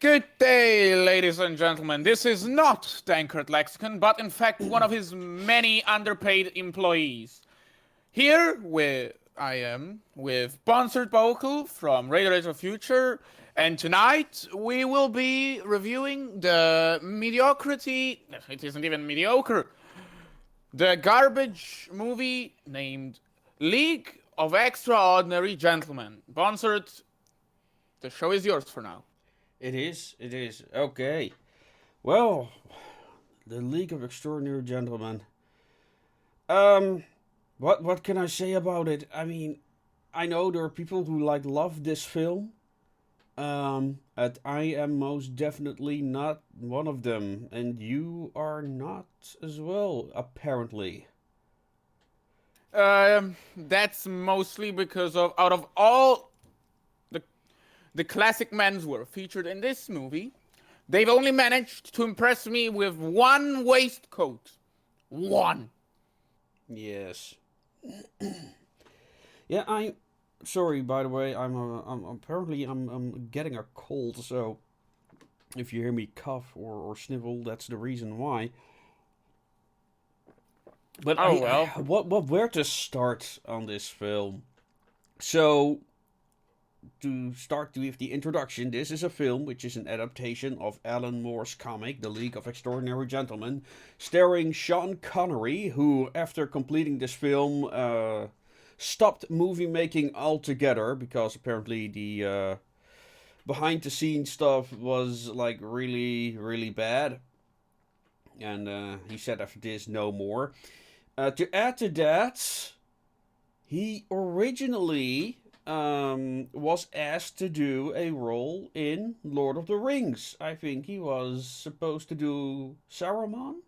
Good day, ladies and gentlemen. This is not Dankert Lexicon, but in fact one of his many underpaid employees. Here I am with Bonsart Vocal from Raiders of Future, and tonight we will be reviewing the mediocrity. It isn't even mediocre. The garbage movie named League of Extraordinary Gentlemen. Bonsart, the show is yours for now. It is. Okay. Well, the League of Extraordinary Gentlemen. What can I say about it? I mean, I know there are people who love this film. And I am most definitely not one of them, and you are not as well, apparently. That's mostly because of out of all the classic menswear featured in this movie, they've only managed to impress me with one waistcoat. One. Yes. Yeah, I'm sorry. By the way, I'm apparently I'm getting a cold. So if you hear me cough or snivel, that's the reason why. But where to start on this film? So to start with the introduction, this is a film which is an adaptation of Alan Moore's comic, The League of Extraordinary Gentlemen, starring Sean Connery, who, after completing this film, stopped movie making altogether because apparently the behind the scenes stuff was really, really bad. And he said after this, no more. To add to that, he originally was asked to do a role in Lord of the Rings. I think he was supposed to do Saruman.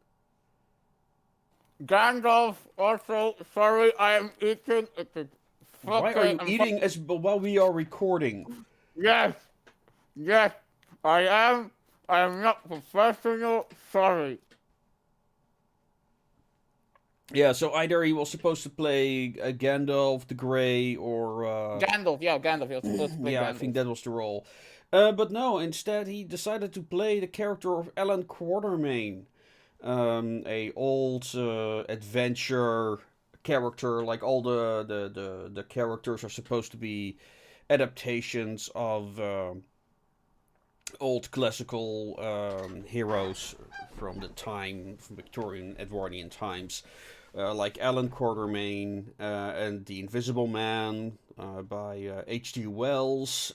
Gandalf also, sorry, I am eating. Why are you eating while we are recording? Yes, yes, I am. I am not professional, sorry. Yeah, so either he was supposed to play Gandalf the Grey or Gandalf, yeah, Gandalf. He was supposed to play yeah, Gandalf. I think that was the role. But no, instead he decided to play the character of Alan Quatermain, a old adventure character. Like all the characters are supposed to be adaptations of old classical heroes from the time, from Victorian Edwardian times. Like Alan Quatermain and The Invisible Man by H.G. Wells,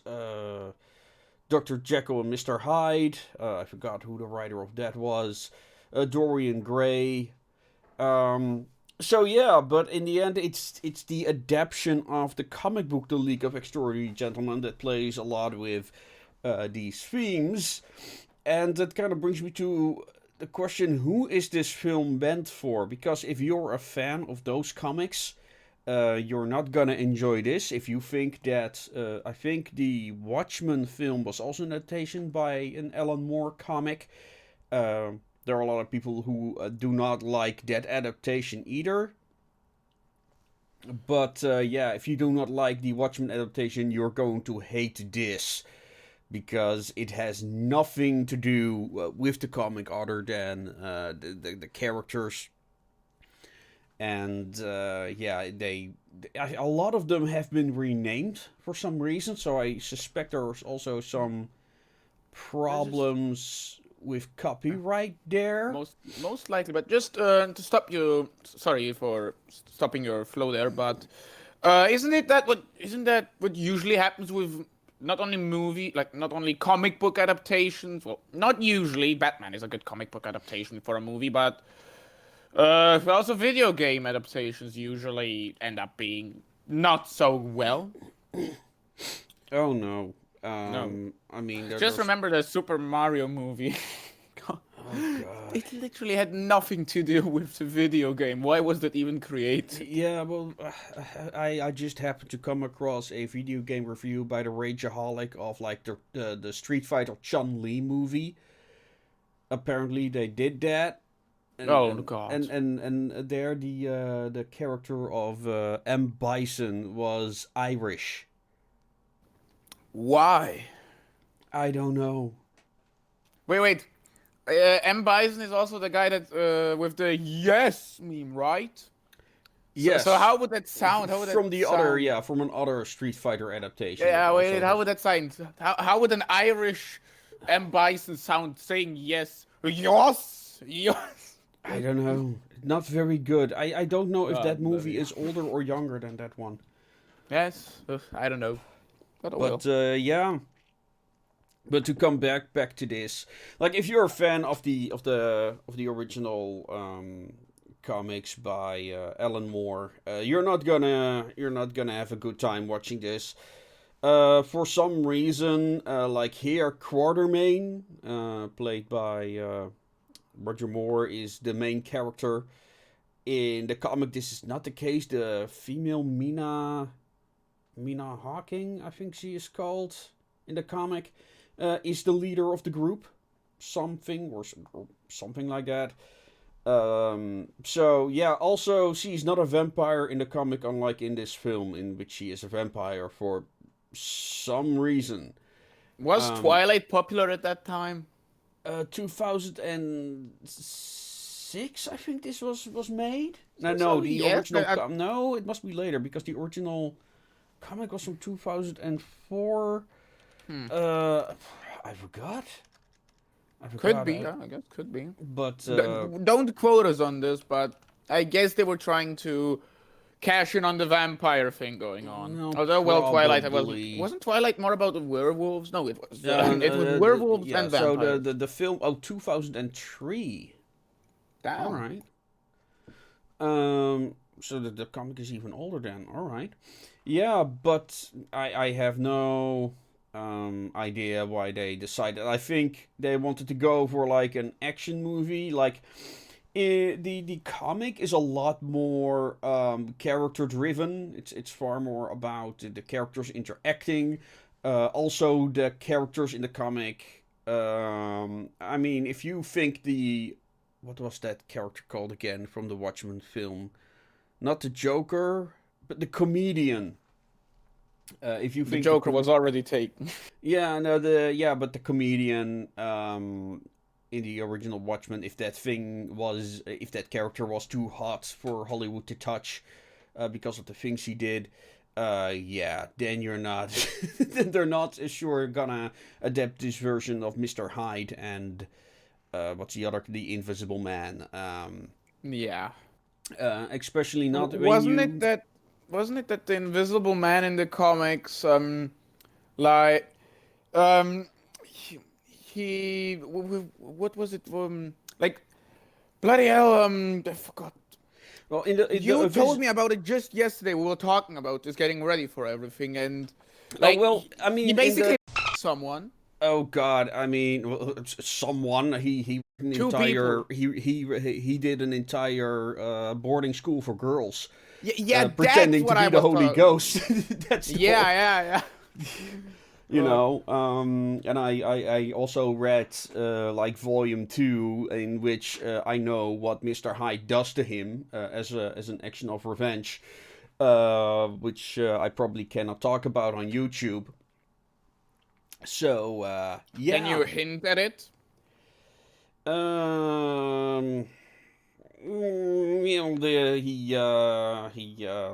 Dr. Jekyll and Mr. Hyde, I forgot who the writer of that was, Dorian Gray. So yeah, but in the end, it's the adaptation of the comic book, The League of Extraordinary Gentlemen, that plays a lot with these themes, and that kind of brings me to the question: who is this film meant for? Because if you're a fan of those comics, you're not gonna enjoy this. If you think that, I think the Watchmen film was also an adaptation by an Alan Moore comic. There are a lot of people who do not like that adaptation either. But yeah, if you do not like the Watchmen adaptation, you're going to hate this, because it has nothing to do with the comic other than the characters. And yeah, a lot of them have been renamed for some reason, so I suspect there's also some problems with copyright there. Most likely, but just to stop you, sorry for stopping your flow there, but isn't that what usually happens with not only comic book adaptations? Well, not usually. Batman is a good comic book adaptation for a movie, but also video game adaptations usually end up being not so well. Oh no. No. I mean, Just remember the Super Mario movie. Oh god. It literally had nothing to do with the video game. Why was that even created? Yeah, well, I just happened to come across a video game review by the Rageaholic of the Street Fighter Chun-Li movie. Apparently, they did that. God! And there the character of M. Bison was Irish. Why? I don't know. Wait. M. Bison is also the guy that with the yes meme, right? Yes. So how would that sound? How would that from the sound? other, from an other Street Fighter adaptation. Yeah, that wait, also how has- would that sound? How would an Irish M. Bison sound saying yes? Yes! Yes! I don't know. Not very good. I don't know if that movie bloody is older or younger than that one. Yes, I don't know. But, oh But yeah. But to come back to this, like if you're a fan of the original comics by Alan Moore, you're not gonna have a good time watching this. For some reason, like here, Quatermain, played by Roger Moore, is the main character. In the comic, this is not the case. The female Mina Hawking, I think she is called in the comic, is the leader of the group, something like that. So yeah, also she's not a vampire in the comic, unlike in this film, in which she is a vampire for some reason. Was Twilight popular at that time? 2006, I think this was made. No, the original. No, it must be later because the original comic was from 2004. I forgot. Could be, I guess could be. But don't quote us on this, but I guess they were trying to cash in on the vampire thing going on. No, Although, well, Twilight probably. wasn't Twilight more about the werewolves? No, it was. It was werewolves and vampires. So the film, 2003. Damn. All right. So the comic is even older then. All right. Yeah, but I have no idea why they decided. I think they wanted to go for like an action movie. Like the comic is a lot more character driven. It's far more about the characters interacting. Also, the characters in the comic. I mean, if you think what was that character called again from the Watchmen film? Not the Joker, but the comedian. If you think the Joker was already taken. Yeah, no, but the comedian in the original Watchmen, if that character was too hot for Hollywood to touch because of the things he did, then you're not, then they're not sure gonna adapt this version of Mr. Hyde and what's the other, the Invisible Man. Yeah. Especially not. Wasn't it that the Invisible Man in the comics, he what was it? Like, bloody hell, I forgot. Well, you told me about it just yesterday. We were talking about this, getting ready for everything, and I mean, he basically someone. Oh God! I mean, someone he an Two entire he did an entire boarding school for girls. Yeah, pretending that's what to be the Holy Ghost. That's yeah. You know, and I also read like volume 2, in which I know what Mr. Hyde does to him as an action of revenge, which I probably cannot talk about on YouTube. So yeah. Can you hint at it?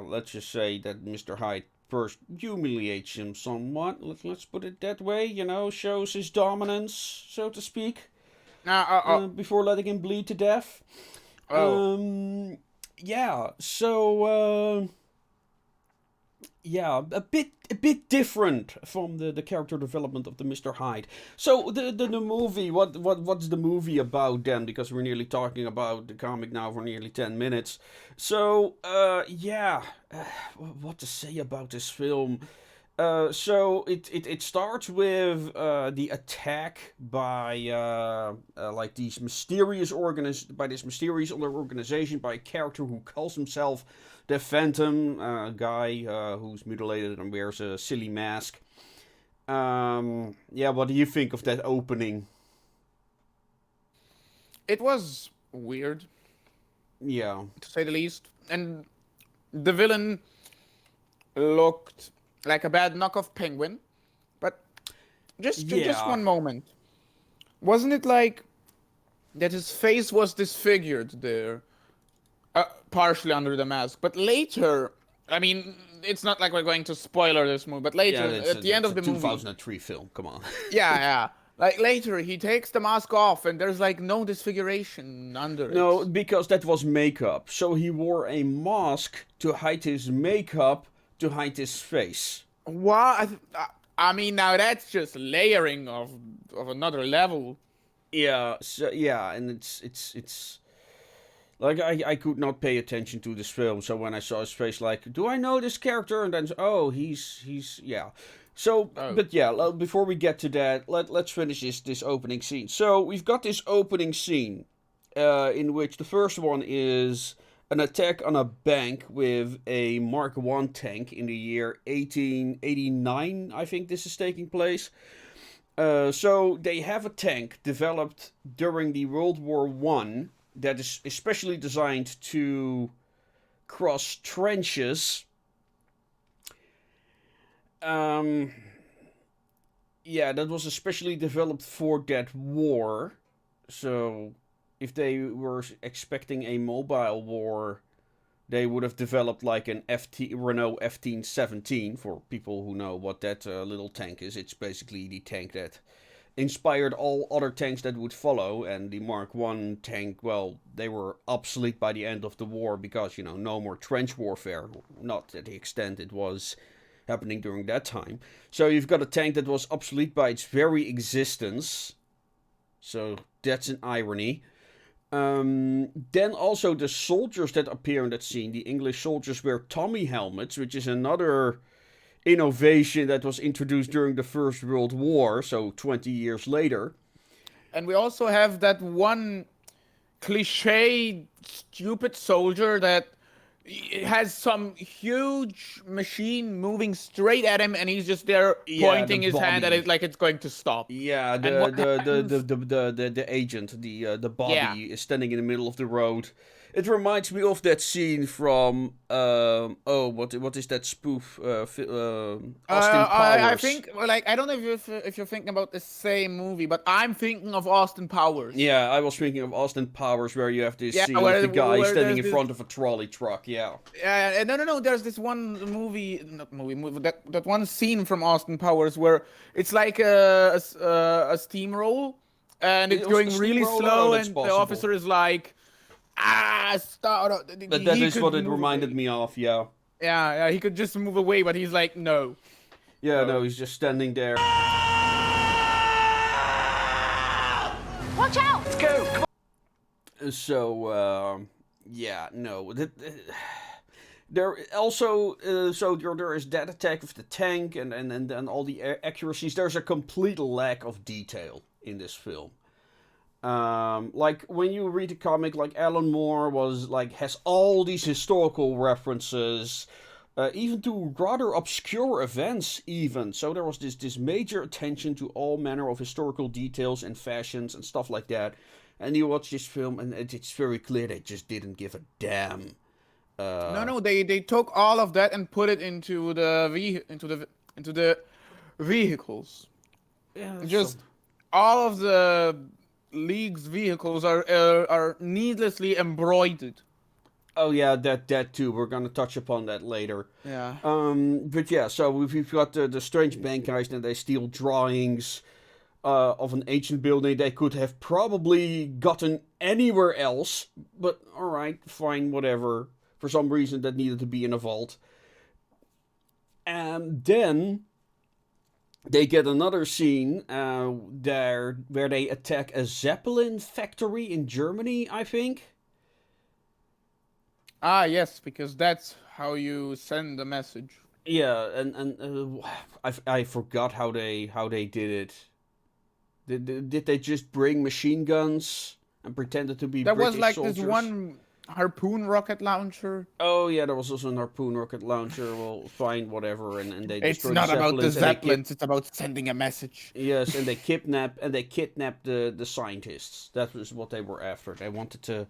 Let's just say that Mr. Hyde first humiliates him somewhat. Let's put it that way. You know, shows his dominance, so to speak, before letting him bleed to death. Yeah. So yeah, a bit different from the character development of the Mr. Hyde. So the movie, what's the movie about then? Because we're nearly talking about the comic now for nearly 10 minutes. So yeah, what to say about this film? So it starts with the attack by like this mysterious organization by a character who calls himself the Phantom, a guy who's mutilated and wears a silly mask. Yeah, what do you think of that opening? It was weird. Yeah. To say the least. And the villain looked like a bad knockoff Penguin. But just one moment. wasn't it like that his face was disfigured there, partially under the mask, but later, I mean, it's not like we're going to spoiler this movie, but Yeah, later, it's at the end it's of a the movie, 2003 film. Come on. yeah, yeah, like later he takes the mask off and there's like no disfiguration under No, it. because that was makeup. So he wore a mask to hide his makeup to hide his face. What? I mean, now that's just layering of another level. Yeah, so, yeah, and it's like I could not pay attention to this film. So when I saw his face, like, do I know this character? And then oh, he's yeah. So, Oh. but yeah, before we get to that, let's finish this opening scene. So we've got this opening scene, in which the first one is an attack on a bank with a Mark I tank in the year 1889. I think this is taking place. So they have a tank developed during the World War One that is especially designed to cross trenches. Um, yeah, that was especially developed for that war. So if they were expecting a mobile war, they would have developed like an Renault F-17. For people who know what that little tank is, it's basically the tank that inspired all other tanks that would follow. And the Mark I tank, well, they were obsolete by the end of the war because, no more trench warfare. Not to the extent it was happening during that time. So you've got a tank that was obsolete by its very existence. So that's an irony. Then also the soldiers that appear in that scene, the English soldiers wear Tommy helmets, which is another innovation that was introduced during the First World War, so 20 years later. And we also have that one cliche stupid soldier that has some huge machine moving straight at him and he's just there Yeah, pointing the his hand at Bobby. it like it's going to stop. Yeah, And what happens? the agent, the Yeah. Bobby, is standing in the middle of the road. It reminds me of that scene from what is that spoof? Austin I Powers. think, well, like, I don't know if you're thinking about the same movie, but I'm thinking of Austin Powers. Yeah, I was thinking of Austin Powers, where you have this Yeah, scene of the guy where standing there's in this. front of a trolley truck. Yeah. No. There's this one movie, not movie, that one scene from Austin Powers where it's like a steamroll, and It it's was a going really steamroller? slow, Oh, that's and the possible. officer is like, stop. But that He is could what it move reminded away. me of. Yeah. Yeah, he could just move away, but he's like, no. Yeah. So- No, he's just standing there. Watch out! Let's go! Come on. So yeah, no. There also so there is that attack of the tank and all the accuracies. There's a complete lack of detail in this film. Like when you read the comic, like Alan Moore has all these historical references, even to rather obscure events. Even so, there was this major attention to all manner of historical details and fashions and stuff like that. And you watch this film, and it's very clear they just didn't give a damn. No, they took all of that and put it into into the vehicles. Yeah, Just all of the league's vehicles are needlessly embroidered. oh yeah, that too. We're gonna touch upon that later. Yeah. But yeah, so we've got the strange bank guys, and they steal drawings of an ancient building they could have probably gotten anywhere else. But alright, fine, whatever. For some reason that needed to be in a vault. And then they get another scene there where they attack a Zeppelin factory in Germany, I think. Ah, yes, because that's how you send a message. Yeah, and I forgot how they did it. Did they just bring machine guns and pretended to be There was British like soldiers? this one harpoon rocket launcher. Oh yeah, there was also an harpoon rocket launcher. Well, fine, whatever. And they It's destroyed not about the Zeppelins, and they Zeppelins, it's about sending a message. yes, and they kidnapped the scientists. That was what they were after. They wanted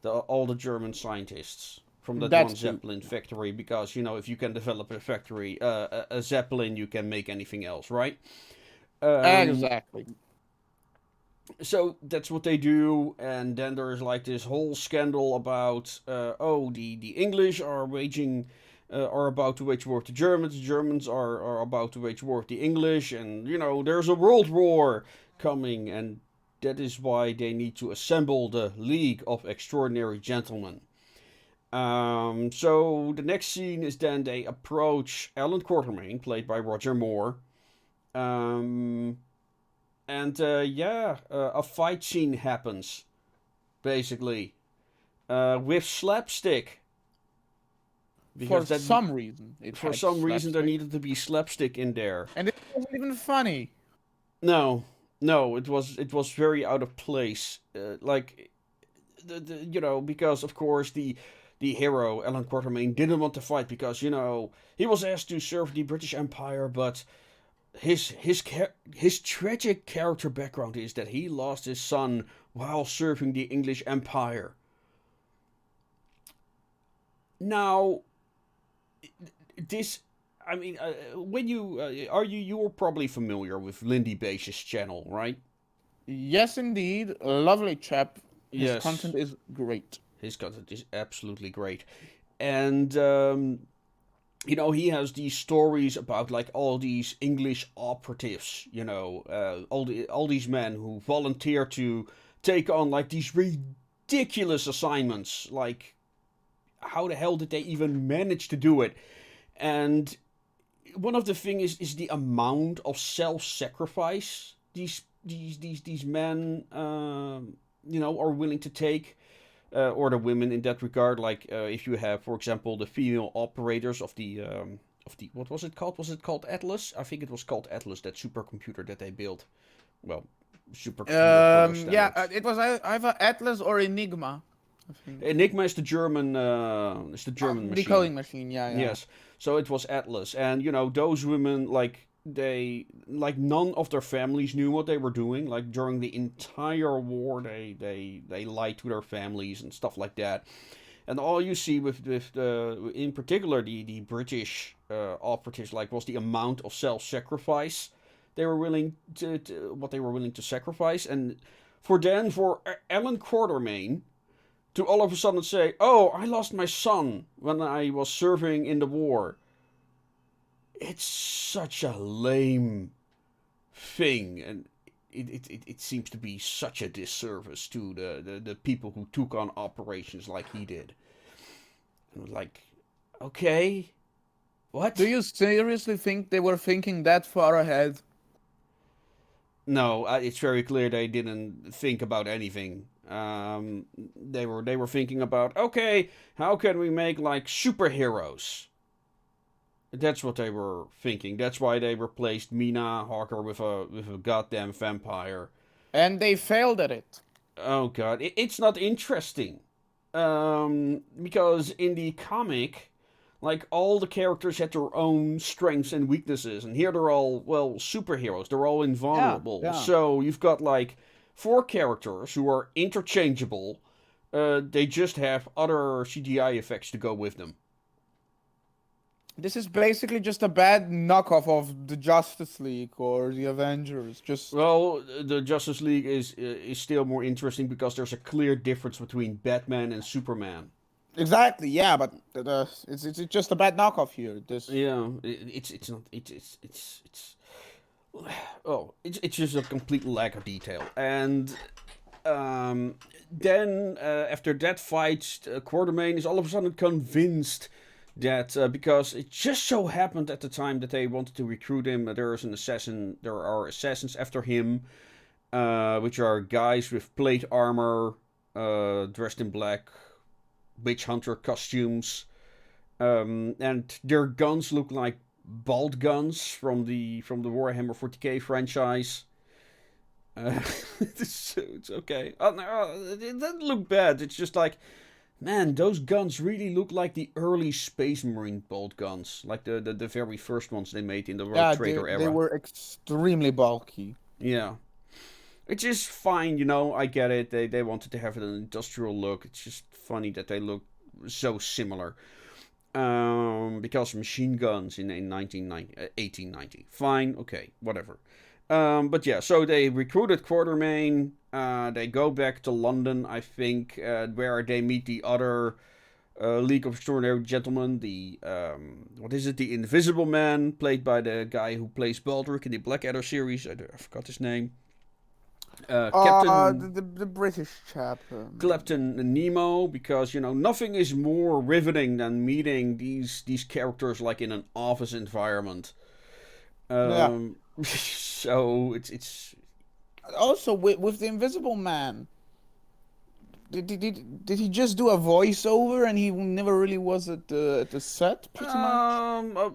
all the German scientists from that That's one true. Zeppelin factory, because if you can develop a factory, a Zeppelin, you can make anything else, right? Exactly. So that's what they do, and then there's like this whole scandal about the English are about to wage war with the Germans. The Germans are about to wage war with the English, and there's a world war coming, and that is why they need to assemble the League of Extraordinary Gentlemen. So the next scene is then they approach Alan Quatermain, played by Roger Moore. And a fight scene happens, basically, with slapstick. For some reason. For some reason, there needed to be slapstick in there. And it wasn't even funny. No, it was very out of place. Because of course the hero Alan Quatermain didn't want to fight because he was asked to serve the British Empire, but his tragic character background is that he lost his son while serving the English Empire. Now, this, I mean, when you're probably familiar with Lindy Baish's channel, right? Yes, indeed. A lovely chap. His Yes. content is great. His content is absolutely great, and he has these stories about like all these English operatives, all these men who volunteer to take on like these ridiculous assignments. Like, how the hell did they even manage to do it? And one of the things is the amount of self-sacrifice these men are willing to take. Or the women in that regard, like if you have, for example, the female operators of the what was it called? Was it called Atlas? I think it was called Atlas, that supercomputer that they built. Well, supercomputer. It was either Atlas or Enigma. I think. Enigma is the German. Machine. Decoding machine. Yeah. Yes. So it was Atlas, and those women, like none of their families knew what they were doing. Like during the entire war, they lied to their families and stuff like that. And all you see with in particular the British operatives, like, was the amount of self-sacrifice they were willing to sacrifice. And for Alan Quatermain to all of a sudden say, "Oh, I lost my son when I was serving in the war." It's such a lame thing, and it seems to be such a disservice to the people who took on operations like he did. And like, okay, what? Do you seriously think they were thinking that far ahead? No, it's very clear they didn't think about anything. They were thinking about, okay, how can we make like superheroes? That's what they were thinking. That's why they replaced Mina Harker with a goddamn vampire. And they failed at it. Oh god, it's not interesting. Because in the comic, like, all the characters had their own strengths and weaknesses, and here they're all, well, superheroes. They're all invulnerable. Yeah. So you've got like 4 characters who are interchangeable. They just have other CGI effects to go with them. This is basically just a bad knockoff of the Justice League or the Avengers. Well, the Justice League is still more interesting because there's a clear difference between Batman and Superman. Exactly, yeah, but it's just a bad knockoff here. It's not it's just a complete lack of detail. And then after that fight, Quatermain is all of a sudden convinced that because it just so happened at the time that they wanted to recruit him, there are assassins after him, which are guys with plate armor, dressed in black, witch hunter costumes, and their guns look like bolt guns from the Warhammer 40k franchise. It's okay. Oh, no, it doesn't look bad. It's just like, man, those guns really look like the early Space Marine bolt guns, like the very first ones they made in the Rogue Trader era. They were extremely bulky. Yeah. It's just fine, I get it. They wanted to have an industrial look. It's just funny that they look so similar. Because machine guns in 1890. Fine, okay, whatever. But yeah, so they recruited Quatermain. They go back to London, I think, where they meet the other League of Extraordinary Gentlemen. The what is it? The Invisible Man, played by the guy who plays Baldric in the Blackadder series. I forgot his name. Captain the British chap. Captain Nemo, because nothing is more riveting than meeting these characters like in an office environment. So it's also with the Invisible Man. Did he just do a voiceover and he never really was at the set, pretty much?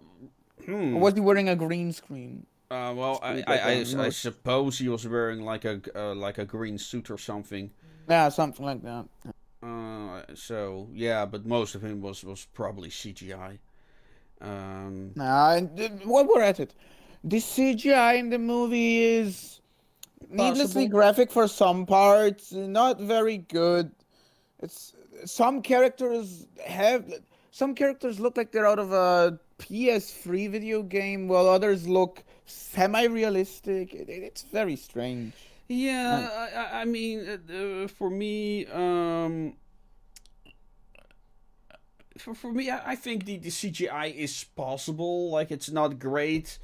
Or was he wearing a green screen? Well, I suppose he was wearing like a green suit or something. Yeah, something like that. So yeah, but most of him was probably CGI. While we're at it, the CGI in the movie is needlessly graphic for some parts, not very good. It's some characters look like they're out of a PS3 video game, while others look semi-realistic. It's very strange. Yeah, I mean, for me, for me, I think the CGI is possible. Like, it's not great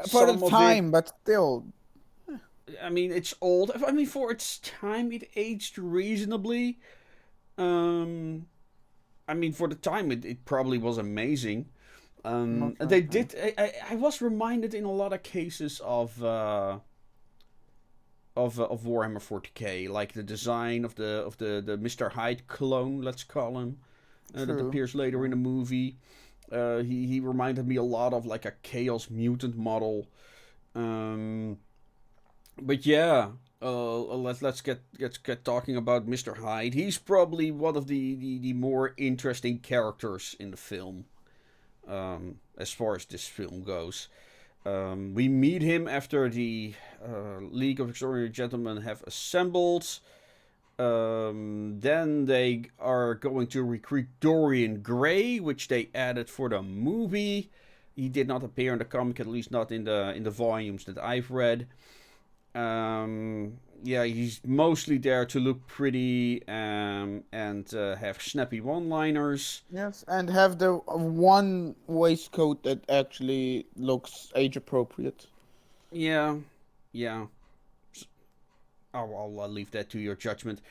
For the time, but still. I mean, it's old. I mean, for its time, it aged reasonably. I mean, for the time, it probably was amazing. They did. I was reminded in a lot of cases of Warhammer 40k, like the design of the Mr. Hyde clone, let's call him, that appears later in the movie. He reminded me a lot of like a Chaos Mutant model. But yeah, let's get talking about Mr. Hyde. He's probably one of the more interesting characters in the film, as far as this film goes. We meet him after the League of Extraordinary Gentlemen have assembled. Then they are going to recruit Dorian Gray, which they added for the movie. He did not appear in the comic, at least not in the volumes that I've read. Yeah, he's mostly there to look pretty and have snappy one-liners. Yes, and have the one waistcoat that actually looks age-appropriate. Yeah. I'll leave that to your judgment.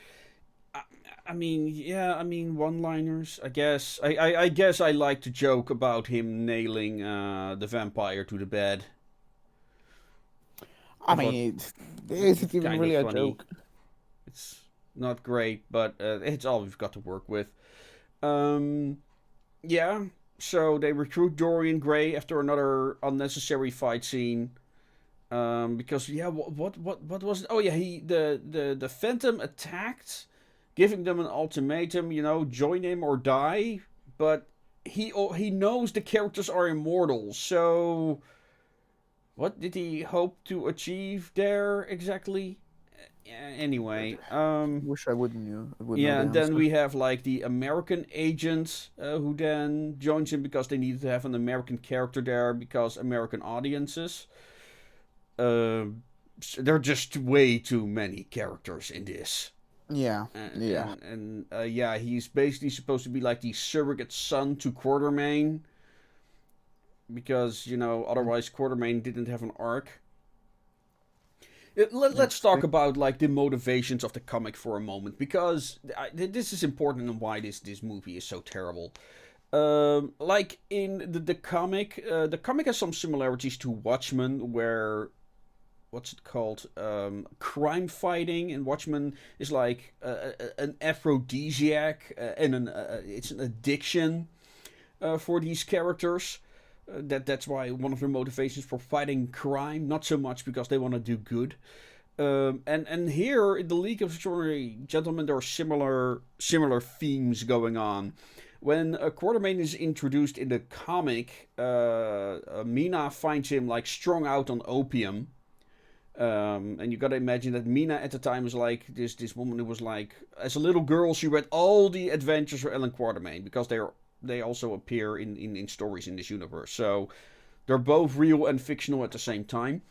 I mean, one-liners, I guess. I guess I like to joke about him nailing the vampire to the bed. I mean, is it even really a joke? It's not great, but it's all we've got to work with. Yeah, so they recruit Dorian Gray after another unnecessary fight scene. Because what was it? Oh yeah, the Phantom attacked, giving them an ultimatum, join him or die. But he knows the characters are immortal, so what did he hope to achieve there exactly? Anyway, wish I wouldn't know. Yeah, and then we have like the American agent who then joins him because they needed to have an American character there because American audiences. There are just way too many characters in this. Yeah, and he's basically supposed to be like the surrogate son to Quartermain. Because, otherwise Quartermain didn't have an arc. Let's talk about, like, the motivations of the comic for a moment. Because this is important and why this movie is so terrible. Like, in the comic has some similarities to Watchmen, where what's it called? Crime fighting in Watchmen is like an aphrodisiac and it's an addiction for these characters. That's why one of their motivations for fighting crime, not so much because they want to do good. And here in the League of Extraordinary Gentlemen, there are similar themes going on. When Quartermain is introduced in the comic, Mina finds him like strung out on opium. And you gotta imagine that Mina at the time was like this woman who was like, as a little girl, she read all the adventures of Ellen Quartermain because they also appear in stories in this universe. So they're both real and fictional at the same time.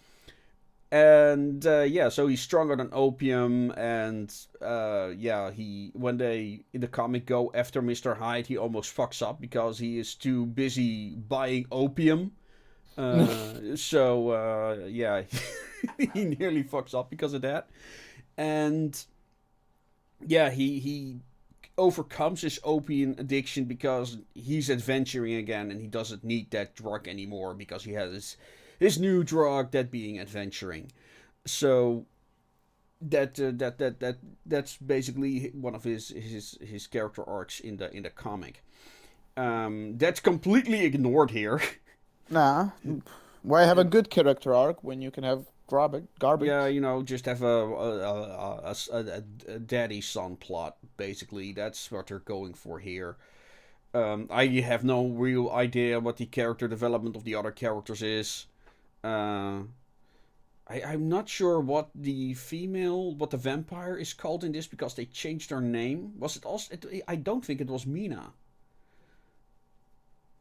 And so he's stronger than opium, and when they in the comic go after Mr. Hyde, he almost fucks up because he is too busy buying opium. He nearly fucks up because of that. And he overcomes his opium addiction because he's adventuring again, and he doesn't need that drug anymore because he has his new drug, that being adventuring. So that's basically one of his character arcs in the comic. That's completely ignored here. Nah. Why have a good character arc when you can have garbage? Yeah, just have a daddy son plot. Basically, that's what they're going for here. I have no real idea what the character development of the other characters is. I'm not sure what the vampire is called in this because they changed her name. Was it also? I don't think it was Mina.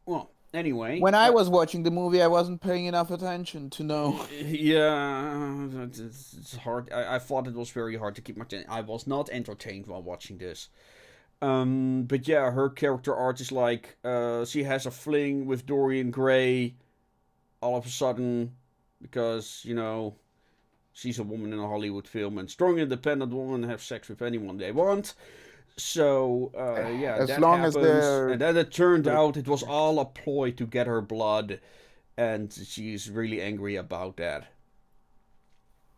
Well, anyway. When I was watching the movie, I wasn't paying enough attention to know. Yeah, it's hard. I thought it was very hard to keep my attention. I was not entertained while watching this. But yeah, her character arc is like she has a fling with Dorian Gray all of a sudden because, she's a woman in a Hollywood film, and strong independent women have sex with anyone they want. So, as that long happens. as they're... And then it turned out it was all a ploy to get her blood, and she's really angry about that.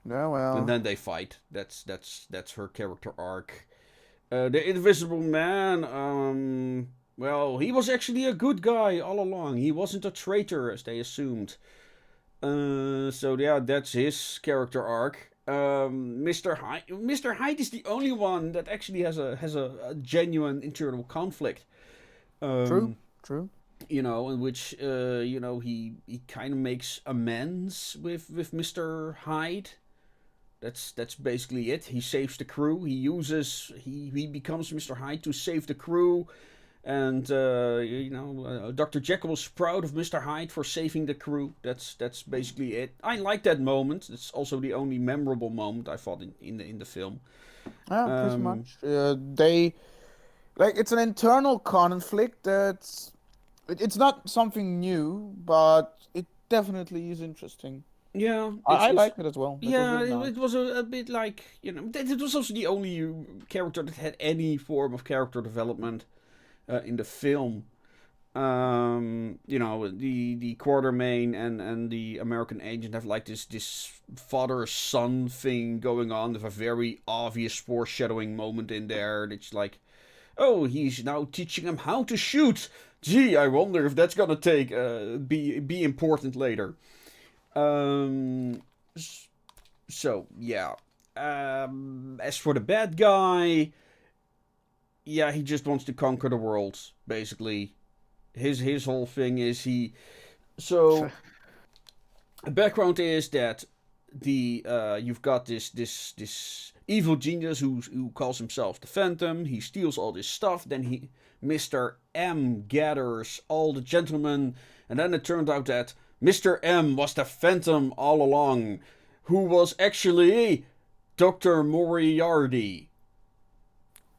Yeah, well... And then they fight. That's her character arc. The Invisible Man, well, he was actually a good guy all along. He wasn't a traitor, as they assumed. So yeah, that's his character arc. Mr. Hyde is the only one that actually has a genuine internal conflict. True. In which he kind of makes amends with Mr. Hyde. That's basically it. He saves the crew. He becomes Mr. Hyde to save the crew. And Dr. Jekyll was proud of Mr. Hyde for saving the crew. That's basically it. I like that moment. It's also the only memorable moment I thought in the film. Yeah, pretty much. It's an internal conflict that's... It's not something new, but it definitely is interesting. Yeah, I like it as well. It was a bit like, it was also the only character that had any form of character development in the film. The Quartermain and the American agent have like this father-son thing going on with a very obvious foreshadowing moment in there. It's like, oh, he's now teaching him how to shoot. Gee, I wonder if that's gonna be important later. So yeah. As for the bad guy, yeah, he just wants to conquer the world. Basically, his whole thing is So, the background is that you've got this evil genius who calls himself the Phantom. He steals all this stuff. Then Mr. M gathers all the gentlemen, and then it turned out that Mr. M was the Phantom all along, who was actually Dr. Moriarty.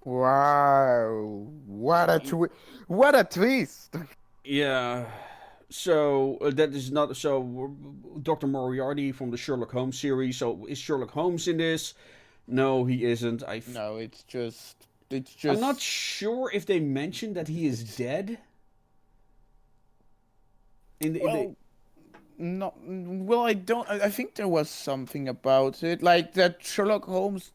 Wow! What a twist! Yeah. So that is not so. Dr. Moriarty from the Sherlock Holmes series. So is Sherlock Holmes in this? No, he isn't. No, it's just. I'm not sure if they mentioned that he is dead. No. Well, I don't. I think there was something about it, like that Sherlock Holmes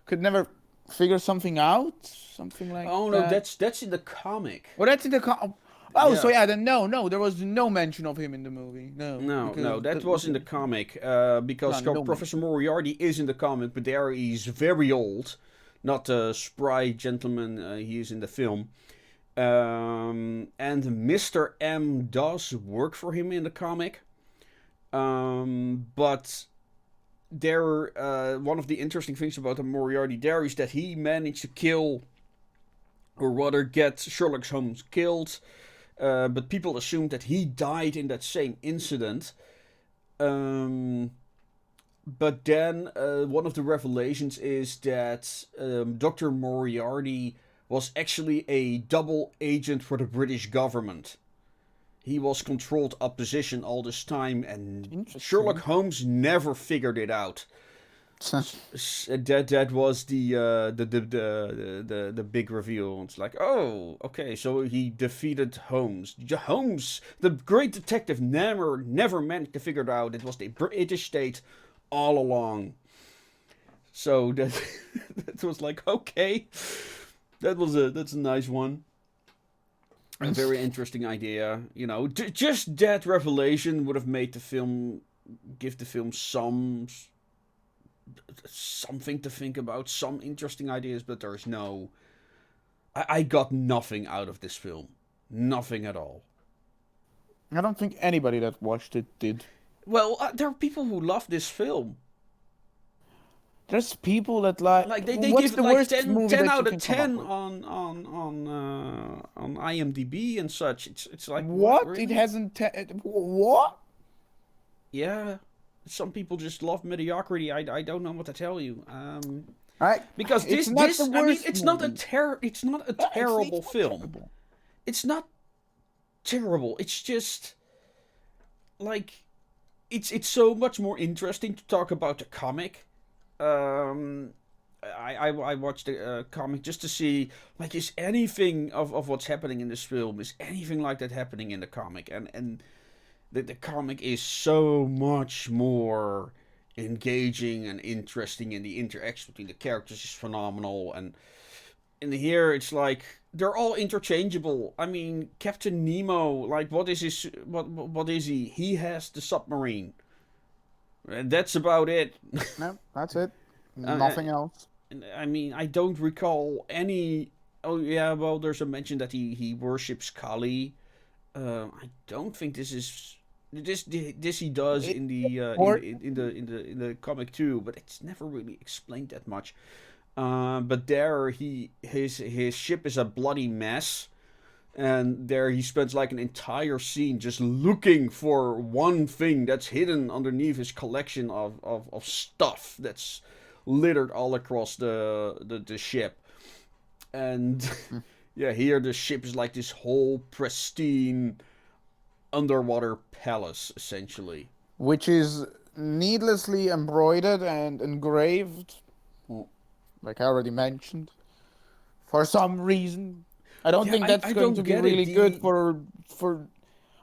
could never figure something out, something like. Oh no, that's in the comic. Well, that's in the comic. Oh, yeah. So yeah, then no, there was no mention of him in the movie. No, that was in the comic. Because Professor Moriarty is in the comic, but there he's very old, not a spry gentleman he is in the film. And Mr. M does work for him in the comic. But one of the interesting things about the Moriarty there is that he managed to kill, or rather get Sherlock Holmes killed. But people assumed that he died in that same incident. But then one of the revelations is that Dr. Moriarty was actually a double agent for the British government. He was controlled opposition all this time, and Sherlock Holmes never figured it out. That was the big reveal. It's like, oh, okay, so he defeated Holmes. Holmes, the great detective, never managed to figure it out. It was the British state all along. So that was like, okay, that's a nice one. A very interesting idea, you know. Just that revelation would have made the film, give the film something to think about, some interesting ideas, but there's no. I got nothing out of this film, nothing at all. I don't think anybody that watched it did. Well, there are people who love this film. There's people that like they what's give the like worst 10 movie that out you of can 10 come up on IMDb and such. It's like with? What? really? It hasn't. What? Yeah, some people just love mediocrity. I don't know what to tell you. Right? Because It's not this the I mean, worst it's not a movie. it's not a It's terrible not film. terrible. It's not terrible. It's just like it's so much more interesting to talk about the comic. I watched the comic just to see, like, is anything of what's happening in this film, is anything like that happening in the comic? And the comic is so much more engaging and interesting, and the interaction between the characters is phenomenal. And in here, it's like they're all interchangeable. I mean, Captain Nemo, like, what is his what is he? He has the submarine. And that's about it. No, that's it. Nothing else. I mean, I don't recall any. Oh yeah, well, there's a mention that he worships Kali. I don't think this is this he does in the comic too, but it's never really explained that much. But there his ship is a bloody mess. And there he spends like an entire scene just looking for one thing that's hidden underneath his collection of stuff that's littered all across the ship. And yeah, here the ship is like this whole pristine underwater palace, essentially. Which is needlessly embroidered and engraved, like I already mentioned, for some reason. I don't think that's going to be really good for.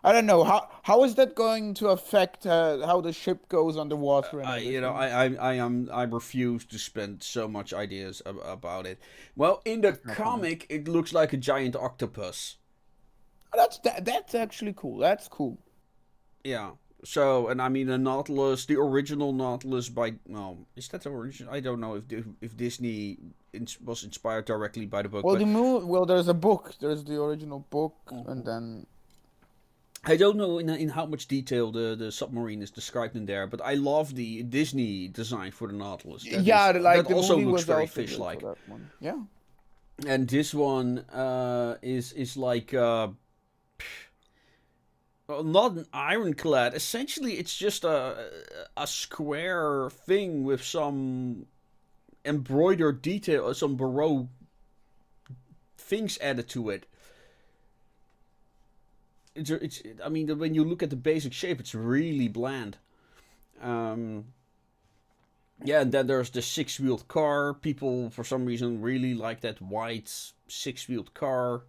I don't know how is that going to affect how the ship goes underwater. And I refuse to spend so much ideas about it. Well, in the comic, it looks like a giant octopus. That's actually cool. That's cool. Yeah. So, and I mean, the Nautilus, the original Nautilus is that the original? I don't know if Disney was inspired directly by the book. Well, there's a book. There's the original book, and then I don't know in how much detail the submarine is described in there, but I love the Disney design for the Nautilus. That also looks very fish-like. Yeah. And this one is like. Not an ironclad. Essentially, it's just a square thing with some embroidered detail, some Baroque things added to it. I mean, when you look at the basic shape, it's really bland. Yeah, and then there's the six-wheeled car. People, for some reason, really like that white six-wheeled car.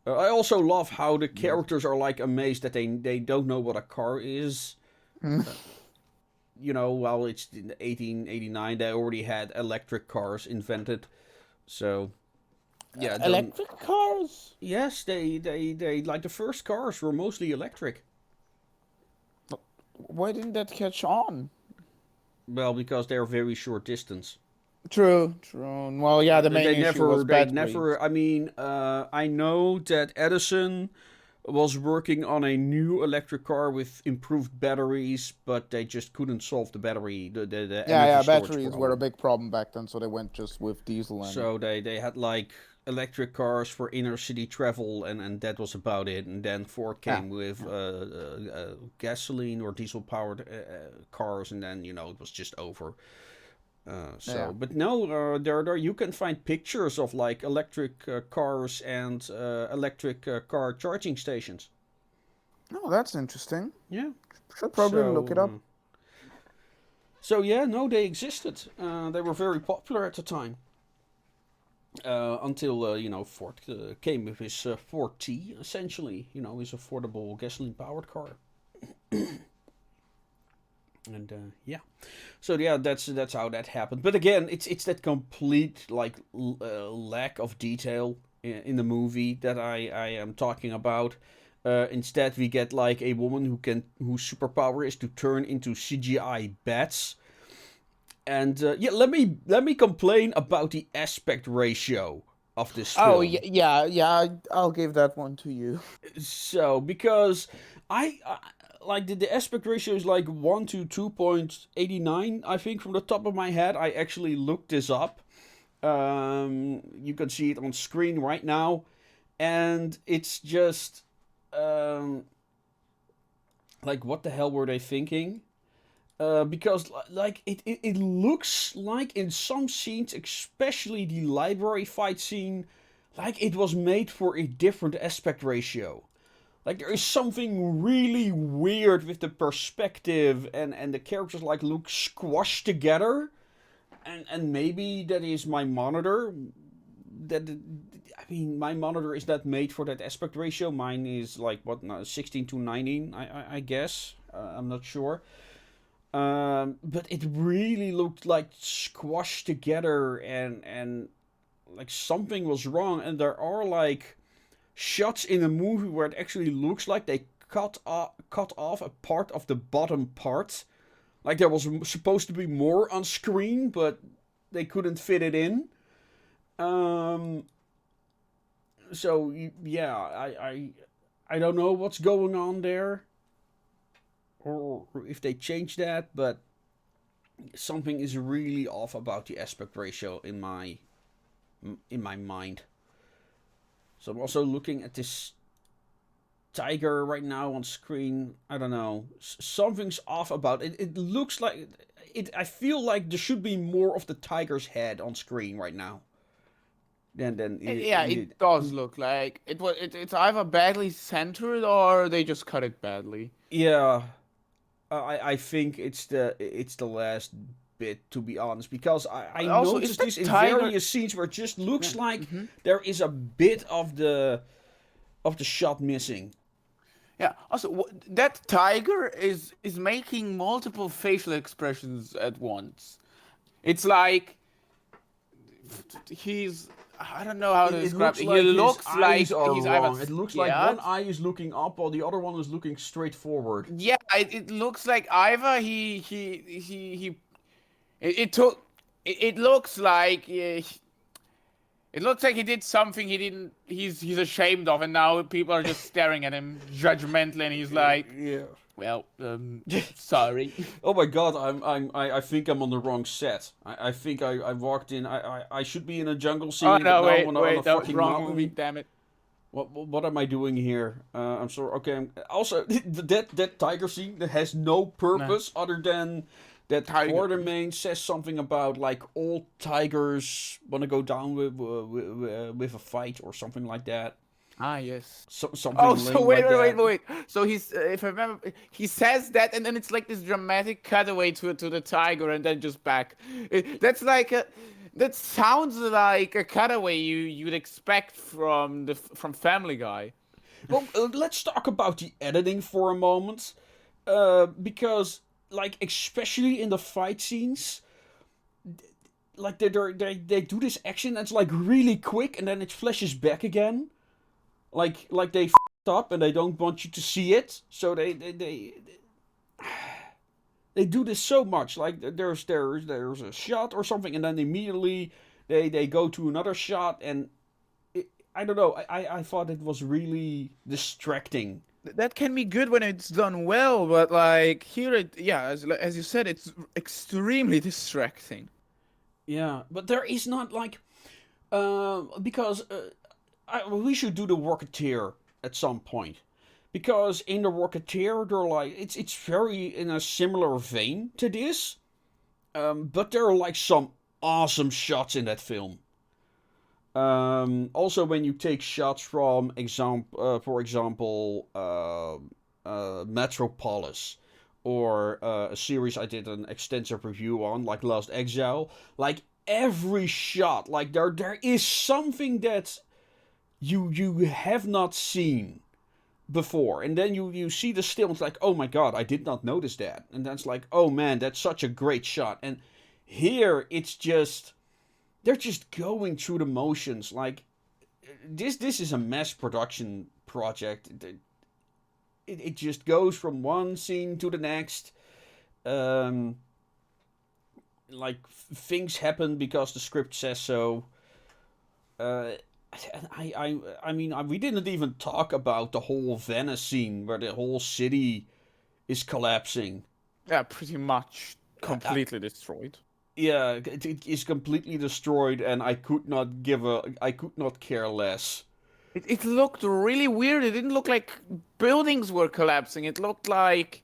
I also love how the characters are like amazed that they don't know what a car is. You know, while it's in 1889, they already had electric cars invented. So, yeah. Electric cars? Yes, they like the first cars were mostly electric. Why didn't that catch on? Well, because they're very short distance. True. Well, yeah, the main issue was batteries. I mean, I know that Edison was working on a new electric car with improved batteries, but they just couldn't solve the battery, the energy storage batteries were a problem. big problem back then, so they went just with diesel and. So they had like electric cars for inner city travel, and that was about it. And then Ford came with gasoline or diesel powered cars, and then it was just over. But no, there you can find pictures of like electric cars and electric car charging stations. Oh, that's interesting. Yeah, Should probably look it up. So yeah, no, they existed. They were very popular at the time. Until Ford came with his Ford T, essentially, his affordable gasoline-powered car. And so yeah, that's how that happened. But again, it's that complete like lack of detail in the movie that I am talking about. Instead, we get like a woman whose superpower is to turn into CGI bats. And let me complain about the aspect ratio of this film. Oh yeah, I'll give that one to you. So because I like the aspect ratio is like 1 to 2.89, I think, from the top of my head. I actually looked this up. You can see it on screen right now, and it's just like, what the hell were they thinking? Because like it looks like in some scenes, especially the library fight scene, like it was made for a different aspect ratio. Like there is something really weird with the perspective, and the characters like look squashed together. And maybe that is my monitor. My monitor is not made for that aspect ratio. Mine is like 16 to 19, I guess. I'm not sure. But it really looked like squashed together, and like something was wrong. And there are like shots in the movie where it actually looks like they cut off a part of the bottom part. Like there was supposed to be more on screen, but they couldn't fit it in. So yeah, I don't know what's going on there, or if they changed that, but something is really off about the aspect ratio in my mind. So I'm also looking at this tiger right now on screen. I don't know, something's off about it. It looks like it. I feel like there should be more of the tiger's head on screen right now. It does look like it's either badly centered or they just cut it badly. Yeah, I think it's the last bit, to be honest, because I Also, noticed this in tiger various scenes where it just looks like there is a bit of the shot missing. Yeah. Also, that tiger is making multiple facial expressions at once. It's like I don't know how to describe it. He looks like he's either. It looks like one eye is looking up while the other one is looking straight forward. Yeah, it looks like either it looks like he did something he's ashamed of, and now people are just staring at him judgmentally, and he's like, Yeah. well, sorry. Oh my god, I think I'm on the wrong set. I think I walked in. I should be in a jungle scene. Oh no, wait, on that was fucking wrong mountain. movie, damn it. What am I doing here? I'm sorry. Okay. Also, that tiger scene that has no purpose other than that Quartermain says something about like all tigers want to go down with a fight or something like that. Ah, yes. Something. Oh, so wait. that. So he's, if I remember, he says that, and then it's like this dramatic cutaway to the tiger, and then just back. That sounds like a cutaway you'd expect from Family Guy. Well, let's talk about the editing for a moment, because like especially in the fight scenes, like they do this action that's like really quick, and then it flashes back again. Like they f***ed up and they don't want you to see it, so they do this so much. Like there's a shot or something, and then immediately they go to another shot, and I don't know. I thought it was really distracting. That can be good when it's done well, but like here, as you said, it's extremely distracting. Yeah, but there is not like because we should do the Rocketeer at some point. Because in the Rocketeer, they're like it's very in a similar vein to this, but there are like some awesome shots in that film. Also, when you take shots from for example, Metropolis, or a series I did an extensive review on, like Last Exile, like every shot, like there is something that you have not seen before, and then you see the still, it's like, oh my god, I did not notice that, and that's like, oh man, that's such a great shot. And here it's just they're just going through the motions. Like this is a mass production project. It just goes from one scene to the next. Like things happen because the script says so. I mean, we didn't even talk about the whole Venice scene where the whole city is collapsing. Yeah, pretty much completely destroyed. Yeah, it is completely destroyed, and I could not care less. It looked really weird. It didn't look like buildings were collapsing. It looked like,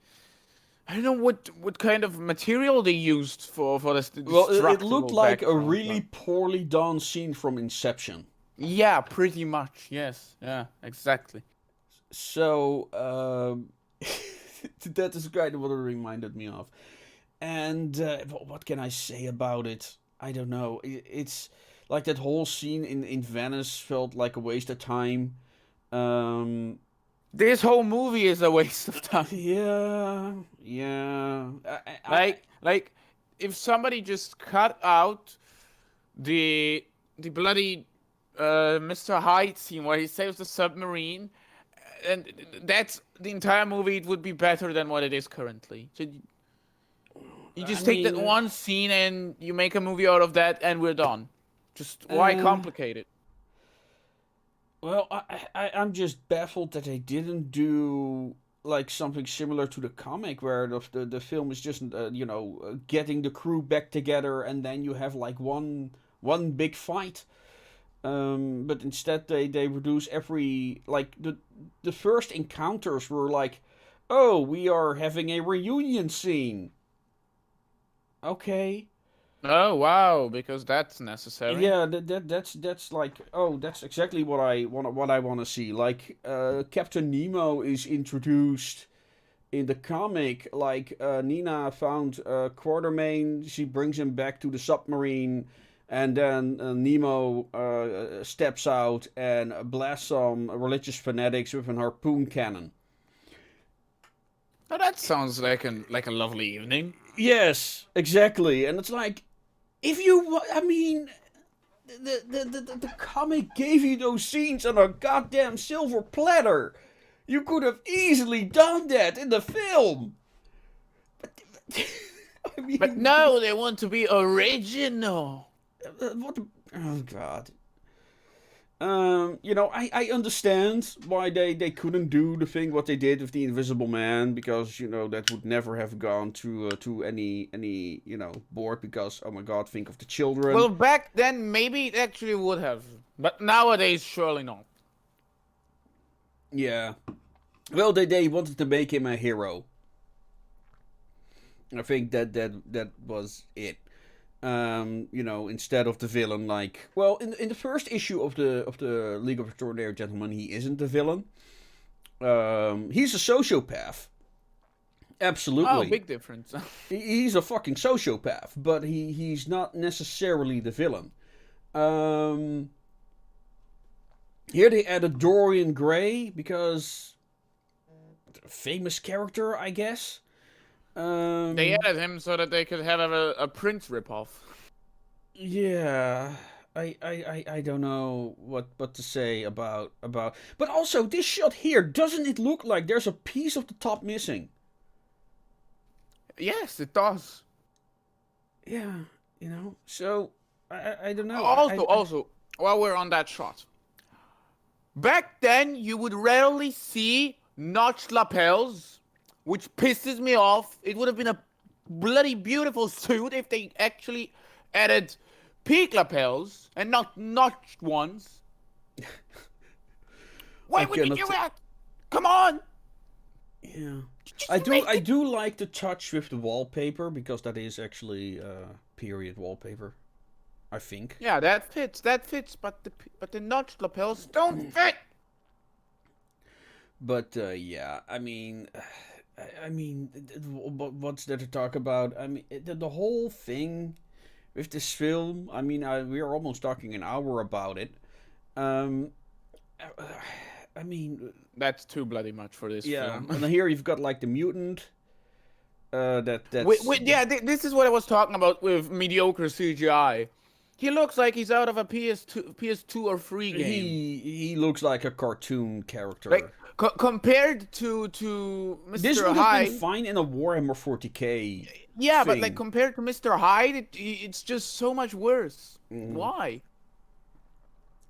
I don't know what kind of material they used for this. Well, it looked like a background, really poorly done scene from Inception. Yeah, pretty much. Yes. Yeah, exactly. So that is kind of what it reminded me of. And what can I say about it? I don't know. It's like that whole scene in Venice felt like a waste of time. This whole movie is a waste of time. Yeah. Like if somebody just cut out the bloody Mr. Hyde scene where he saves the submarine, and that's the entire movie, it would be better than what it is currently. So you just take that one scene and you make a movie out of that, and we're done. Just why complicate it? Well, I'm just baffled that they didn't do like something similar to the comic, where the film is just getting the crew back together, and then you have like one big fight. But instead they reduce every, like, the first encounters were like, oh, we are having a reunion scene. Okay. Oh wow, because that's necessary. Yeah, that's like, oh, that's exactly what I want to see. Like, Captain Nemo is introduced in the comic. Like, Nina found Quartermain. She brings him back to the submarine, and then Nemo steps out and blasts some religious fanatics with an harpoon cannon. Oh, that sounds like a lovely evening. Yes, exactly. And it's like, I mean, the comic gave you those scenes on a goddamn silver platter. You could have easily done that in the film. But no, they want to be original. What? Oh God. I understand why they couldn't do the thing what they did with the Invisible Man, because that would never have gone to any board, because, oh my God, think of the children. Well, back then maybe it actually would have, but nowadays surely not. Yeah. Well, they wanted to make him a hero. I think that was it. Instead of the villain, like, well, in the first issue of the League of Extraordinary Gentlemen, he isn't the villain. He's a sociopath. Absolutely. Oh, big difference. He's a fucking sociopath, but he's not necessarily the villain. Here they added Dorian Gray because famous character, I guess. They added him so that they could have a Prince ripoff. Yeah, I don't know what to say about. But also, this shot here, doesn't it look like there's a piece of the top missing? Yes, it does. Yeah, so I don't know. Also, while we're on that shot, Back then, you would rarely see notched lapels, which pisses me off. It would have been a bloody beautiful suit if they actually added peak lapels and not notched ones. Why would you do that? Come on! Yeah. Just I do make I it- do like the touch with the wallpaper, because that is actually period wallpaper, I think. Yeah, that fits, but the notched lapels don't fit! But yeah, I mean, what's there to talk about? I mean, the whole thing with this film. I mean, we are almost talking an hour about it. Um, I mean, That's too bloody much for this yeah. film. And here you've got like the mutant. That's This is what I was talking about with mediocre CGI. He looks like he's out of a PS2 or 3 game. he looks like a cartoon character. Like compared to This Mr. would have Hyde. been fine in a Warhammer 40k. Yeah, but thing. like compared to Mr. Hyde, it's just so much worse. Why?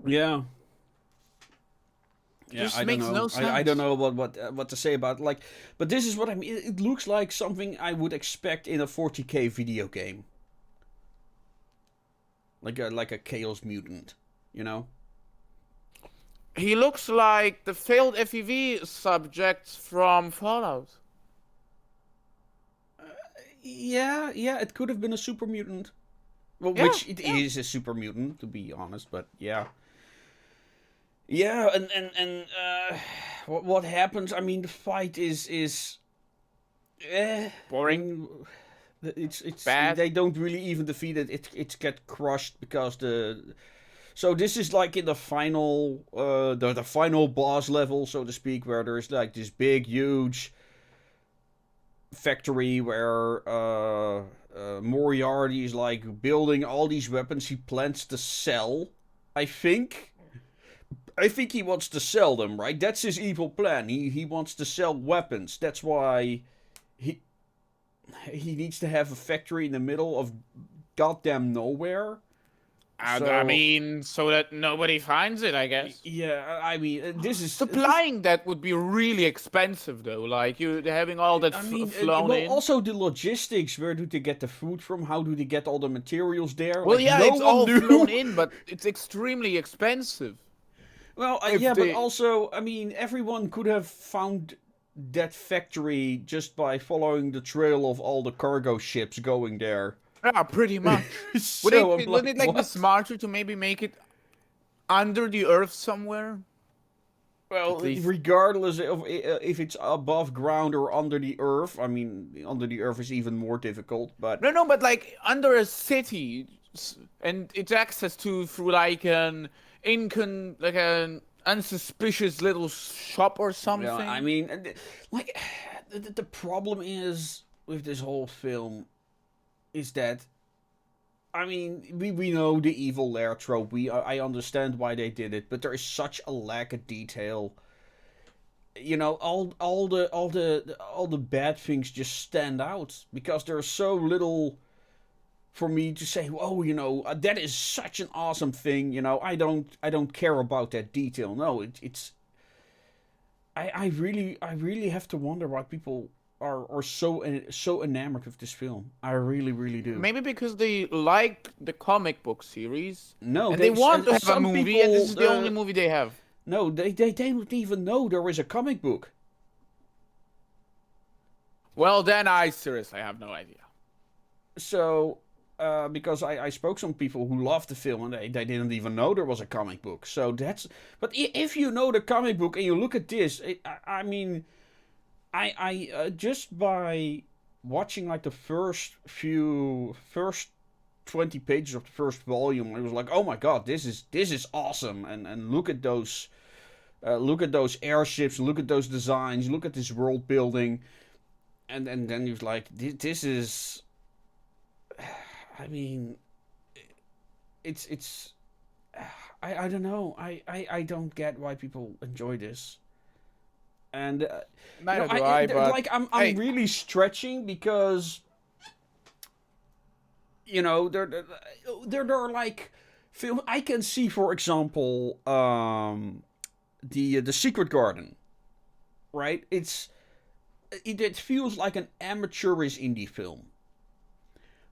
Yeah. Just I don't makes know. no I don't sense. know what to say about like, but this is what I mean. It looks like something I would expect in a 40k video game, like a Chaos Mutant, you know. He looks like the failed FEV subjects from Fallout. Yeah, it could have been a super mutant. Well, Yeah, which it is a super mutant, to be honest. But yeah. Yeah, and what happens? I mean, the fight is Boring. It's Bad. They don't really even defeat it. It get crushed because so this is like in the final the final boss level, so to speak, where there's like this big huge factory where Moriarty is like building all these weapons. He plans to sell, I think. I think he wants to sell them, right? That's his evil plan. He wants to sell weapons. That's why he needs to have a factory in the middle of goddamn nowhere. I mean, so that nobody finds it, I guess. Yeah, I mean, this is Supplying that would be really expensive, though. Like you having all that I mean, flown well, in. also the logistics. Where do they get the food from? How do they get all the materials there? Well, Like, yeah, no it's one all knew. flown in, but it's extremely expensive. Well, If yeah, they- but also, I mean, everyone could have found that factory just by following the trail of all the cargo ships going there. Yeah, pretty much. So I'm Wouldn't it like be what? smarter to maybe make it under the earth somewhere? Well, At least- regardless of if it's above ground or under the earth, I mean, under the earth is even more difficult. But No, but like under a city, and it's access to through like an unsuspicious little shop or something. yeah, I mean, like the problem is with this whole film is that, I mean, we know the evil lair trope. I understand why they did it, but there is such a lack of detail. You know, all the bad things just stand out because there's so little for me to say. Oh, you know, that is such an awesome thing. You know, I don't care about that detail. No, it's. I really have to wonder why people are so enamored with this film. I really do. Maybe because they like the comic book series. No, and they want to have a some movie, and this is people, the only movie they have. No, they don't even know there is a comic book. Well, then I seriously have no idea. So, because I spoke to some people who loved the film and they didn't even know there was a comic book. So that's. But if you know the comic book and you look at this, I mean, I just by watching like the first 20 pages of the first volume, I was like, oh my god, this is awesome. And look at those airships, look at those designs, look at this world building, and then you're like, this is. I mean, it's. I don't know. I don't get why people enjoy this. And Neither do I, but like I'm hey. really stretching because, you know, there are like film. I can see, for example, the Secret Garden, right? It feels like an amateurish indie film.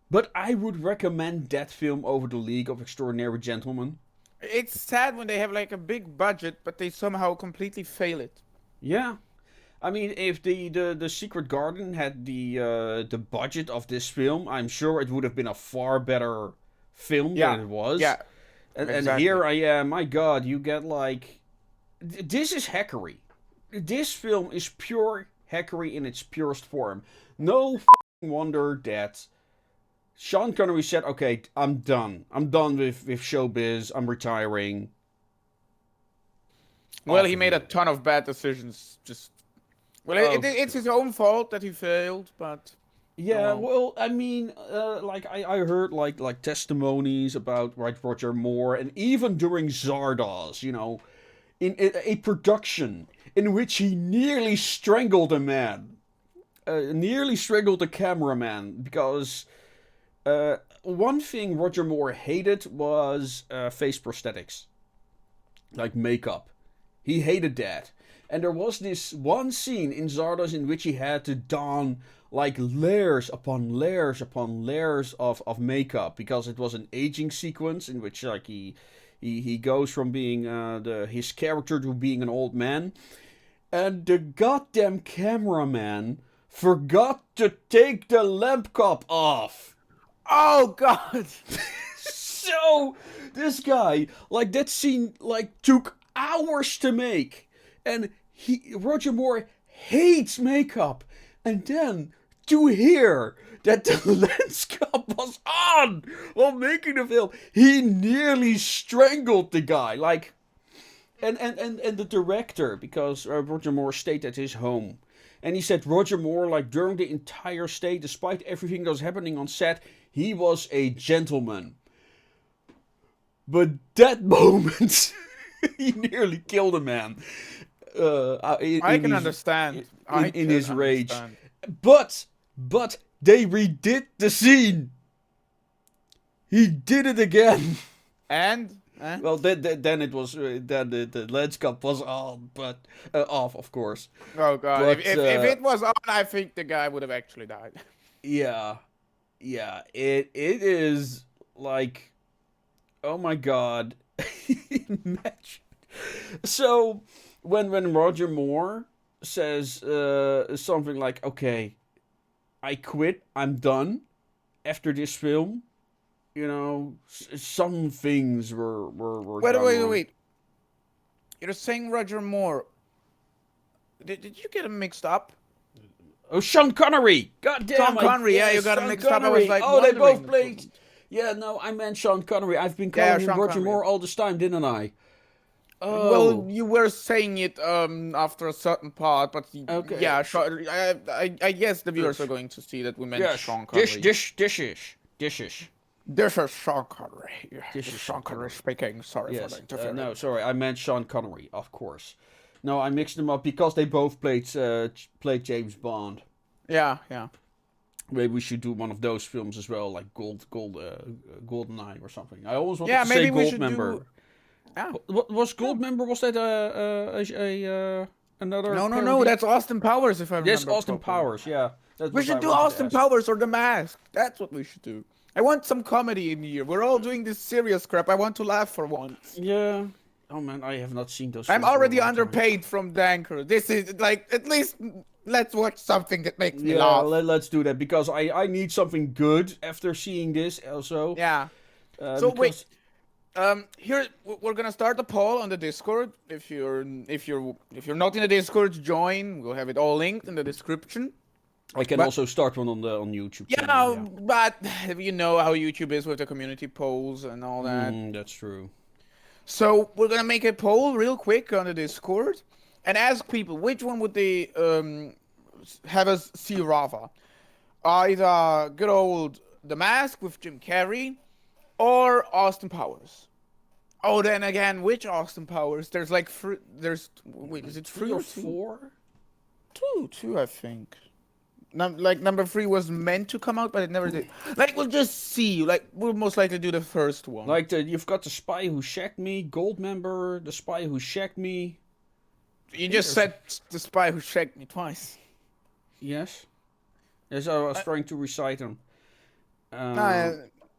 But I would recommend that film over The League of Extraordinary Gentlemen. It's sad when they have like a big budget, but they somehow completely fail it. Yeah. I mean, if the Secret Garden had the budget of this film, I'm sure it would have been a far better film than it was. Yeah. And Exactly. here I am, my god, you get like... This is hackery. This film is pure hackery in its purest form. No f***ing wonder that Sean Connery said, okay, I'm done. I'm done with showbiz. I'm retiring. Well, he made a ton of bad decisions. It's his own fault that he failed, but... Yeah, Oh. well, I mean, like I heard like testimonies about Roger Moore, and even during Zardoz, you know, in a production in which he nearly strangled a man, nearly strangled a cameraman, because one thing Roger Moore hated was face prosthetics, like makeup. He hated that. And there was this one scene in Zardoz in which he had to don like layers upon layers upon layers of makeup, because it was an aging sequence in which like he goes from being his character to being an old man. And the goddamn cameraman forgot to take the lamp cup off. Oh, God! So, this guy, like, that scene, like, took hours to make. And Roger Moore hates makeup. And then, to hear that the lens cup was on while making the film, he nearly strangled the guy. Like, and the director, because Roger Moore stayed at his home. And he said Roger Moore, like, during the entire stay, despite everything that was happening on set, he was a gentleman. But that moment, he nearly killed a man. I can understand. In his rage. But they redid the scene. He did it again. And? Well, then it was then the lens cup was on, but off, of course. Oh, God. But, if it was on, I think the guy would have actually died. Yeah. It is like, oh my god. Imagine. So when Roger Moore says something like, okay, I quit, I'm done after this film, you know, some things were Wait. You're saying Roger Moore. Did you get him mixed up? Oh, Sean Connery! God damn! Sean Connery, yeah, you got him Sean mixed up. I Connery. was like, oh, they both wondering. played. Yeah, no, I meant Sean Connery. I've been calling him Sean Roger Connery. Moore all this time, didn't I? Oh. Well, you were saying it after a certain part, but Okay. yeah, I guess the viewers are going to see that we meant Yes, Sean Connery. This is. This is Sean Connery. This This is is Sean Connery speaking. Sorry for Yes. the interference. No, sorry, I meant Sean Connery, of course. No, I mixed them up because they both played James Bond. Yeah. Maybe we should do one of those films as well, like GoldenEye or something. I always wanted Yeah, to maybe say we should Goldmember. do. Yeah. What was Goldmember? Was that another? No. parody? That's Austin Powers, if I remember. Yes, Austin properly. Powers. Yeah. That's We what I should do wanted to Austin ask. Powers or The Mask. That's what we should do. I want some comedy in here. We're all doing this serious crap. I want to laugh for once. Yeah. Oh man, I have not seen those. I'm films for a already long time. underpaid from Danker. This is like, at least let's watch something that makes me Yeah, laugh. let's do that because I need something good after seeing this also. Yeah. So because- wait, here we're gonna start a poll on the Discord. If you're not in the Discord, join. We'll have it all linked in the description. I can But- also start one on YouTube. Yeah, channel, but you know how YouTube is with the community polls and all that. That's true. So we're gonna make a poll real quick on the Discord and ask people which one would they have us see rather. Either good old The Mask with Jim Carrey or Austin Powers. Oh, then again, which Austin Powers? There's like wait, is it three or four? Two, I think. Number 3 was meant to come out, but it never did. Like, we'll just see. Like, we'll most likely do the first one. Like you've got The Spy Who Shagged Me, Goldmember, The Spy Who Shagged Me. You just said The Spy Who Shagged Me twice. Yes. Yes, I was trying to recite them.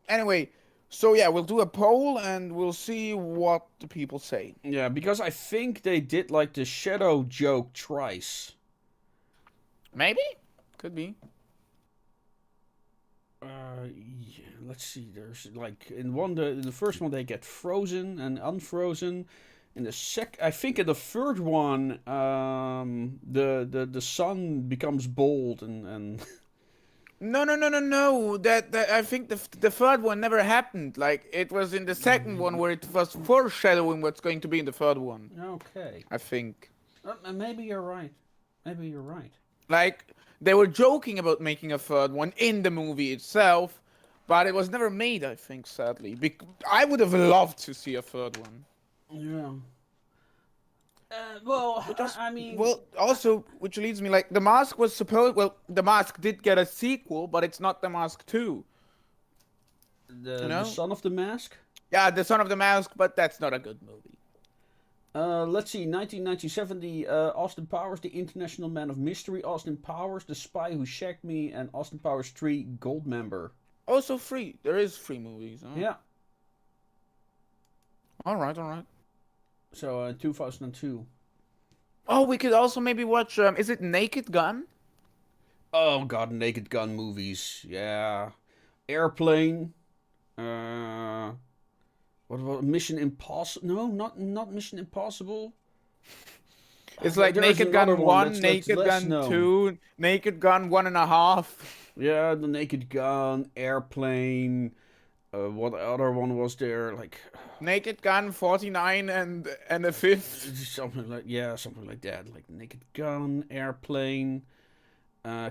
Anyway, so yeah, we'll do a poll and we'll see what the people say. Yeah, because I think they did like the shadow joke twice. Maybe? Could be. Yeah, let's see. There's like in the first one they get frozen and unfrozen. In the I think in the third one, the sun becomes bold and. No. That I think the third one never happened. Like it was in the second one where it was foreshadowing what's going to be in the third one. Okay. I think. Maybe you're right. Maybe you're right. Like they were joking about making a third one in the movie itself, but it was never made. I think, sadly, I would have loved to see a third one. Yeah. Well, I mean... Well, also, which leads me, like, The Mask was supposed... Well, The Mask did get a sequel, but it's not The Mask 2. The Son of the Mask? Yeah, The Son of the Mask, but that's not a good movie. Let's see, 1997, Austin Powers, The International Man of Mystery, Austin Powers, The Spy Who Shagged Me, and Austin Powers 3, Goldmember. Also free. There is free movies. Oh. Yeah. Alright. So, 2002. Oh, we could also maybe watch, is it Naked Gun? Oh god, Naked Gun movies. Yeah. Airplane. What about Mission Impossible? No, not Mission Impossible. It's like Naked Gun 1, Naked Gun 2, Naked Gun 1.5. Yeah, the Naked Gun, Airplane. What other one was there? Like Naked Gun 49 and a fifth. Something like that. Like Naked Gun, Airplane,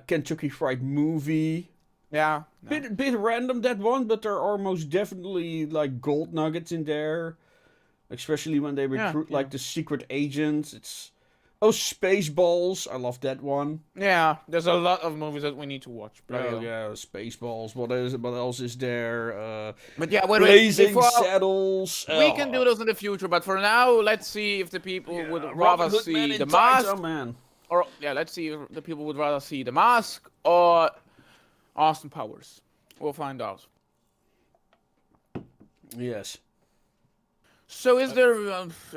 Kentucky Fried Movie. Yeah. No. Bit random that one, but there are most definitely like gold nuggets in there. Especially when they recruit like the secret agents. It's Spaceballs. I love that one. Yeah, there's a lot of movies that we need to watch. Spaceballs. What else is there? But yeah, Blazing Saddles. We can do those in the future, but for now, let's see if the people would rather see The Mask. Or let's see if the people would rather see The Mask or Austin Powers. We'll find out. Yes. So is there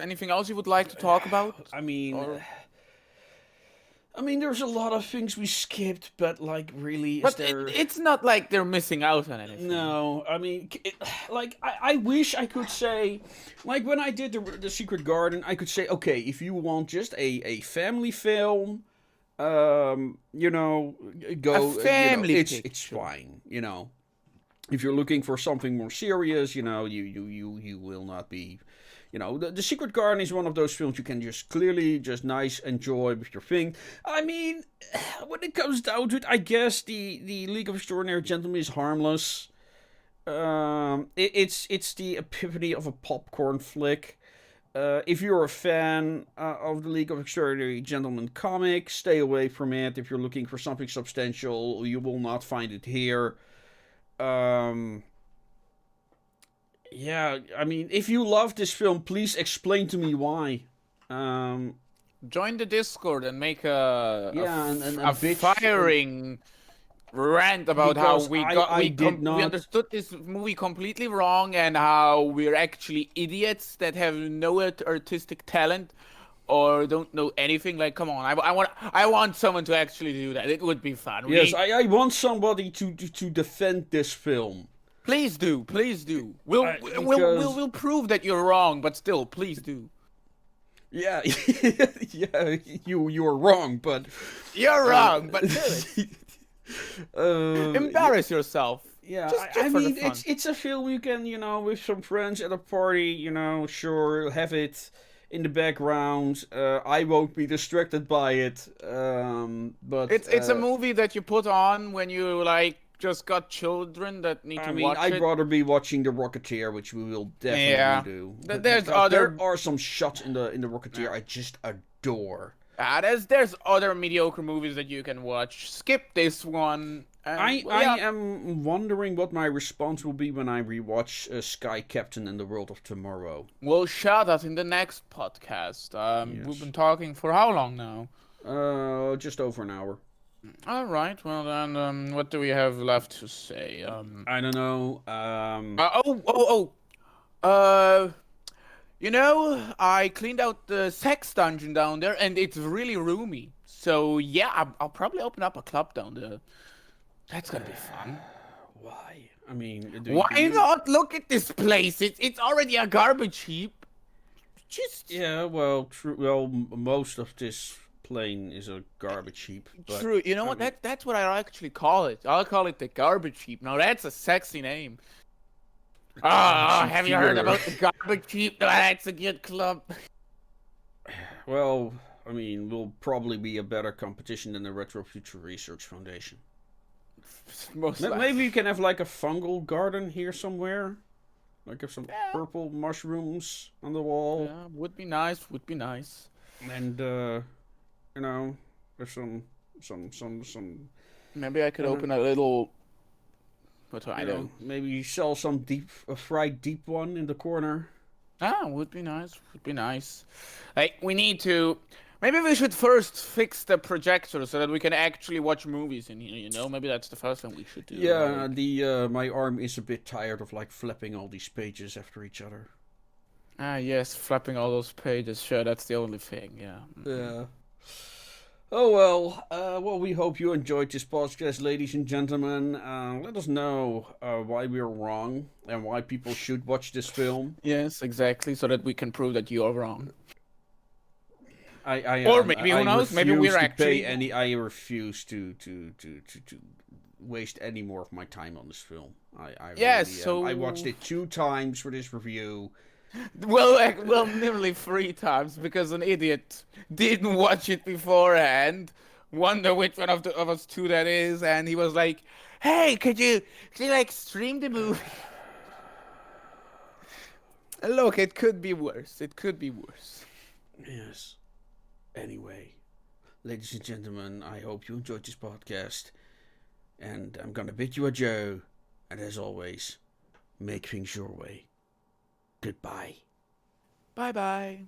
anything else you would like to talk about? I mean, there's a lot of things we skipped, but like, really, but it's not like they're missing out on anything. No, I mean, I wish I could say, like when I did the Secret Garden, I could say, okay, if you want just a family film, go. A family it's fine, If you're looking for something more serious, you will not be, The Secret Garden is one of those films you can just clearly nice enjoy with your thing. I mean, when it comes down to it, I guess the League of Extraordinary Gentlemen is harmless. It's the epitome of a popcorn flick. If you're a fan of the League of Extraordinary Gentlemen comic, stay away from it. If you're looking for something substantial, you will not find it here. I mean, if you love this film, please explain to me why. Join the Discord and make a bitch firing rant about how we we understood this movie completely wrong and how we're actually idiots that have no artistic talent or don't know anything. Like, come on, I want someone to actually do that. It would be fun. Yes, I want somebody to defend this film. Please do. We'll prove that you're wrong, but still, please do. Yeah, yeah, you're wrong, but you're wrong, but do it. Embarrass yourself. Yeah, I mean, it's a film you can, with some friends at a party, sure, have it in the background. I won't be distracted by it. But it's a movie that you put on when you just got children that need to watch it. I'd rather be watching The Rocketeer, which we will definitely do. There are some shots in the Rocketeer I just adore. There's other mediocre movies that you can watch. Skip this one And, well, I yeah. am wondering what my response will be when I rewatch Sky Captain and the World of Tomorrow. We'll share that in the next podcast. We've Yes. been talking for how long now? Just over an hour. All right. Well then, what do we have left to say? I don't know. Uh, you know, I cleaned out the sex dungeon down there, and it's really roomy. So yeah, I'll probably open up a club down there. That's gonna be fun. Why? I mean, Why not? Look at this place. It's already a garbage heap. Just Yeah, well, true. Well, most of this plane is a garbage heap. But, true. You know I what? mean, That's what I actually call it. I'll call it the garbage heap. Now that's a sexy name. Ah, have you heard about the garbage heap? Oh, that's a good club. Well, I mean, we'll probably be a better competition than the Retro Future Research Foundation. Most Maybe you can have like a fungal garden here somewhere. Like have some Yeah. purple mushrooms on the wall. Yeah, would be nice. Would be nice. And, you know, there's some Maybe I could Uh-huh. open a little. What do I you know? know, maybe sell some a fried deep one in the corner. Ah, would be nice. Would be nice. Like we need to. Maybe we should first fix the projector so that we can actually watch movies in here. You know, maybe that's the first thing we should do. Yeah, like- my arm is a bit tired of like flipping all these pages after each other. Ah, yes, flapping all those pages. Sure, that's the only thing. Yeah. Yeah. Oh well, well we hope you enjoyed this podcast, ladies and gentlemen. Let us know why we are wrong and why people should watch this film. Yes, exactly. So that we can prove that you are wrong. I Or maybe, who knows, maybe refuse we're to actually- pay any. I refuse to waste any more of my time on this film. I Yes, really, so- I watched it 2 times for this review. Well, nearly 3 times because an idiot didn't watch it beforehand. Wonder which one of us two that is, and he was like, "Hey, could you like stream the movie?" Look, it could be worse. It could be worse. Yes. Anyway, ladies and gentlemen, I hope you enjoyed this podcast. And I'm gonna bid you adieu. And as always, make things your way. Goodbye. Bye bye.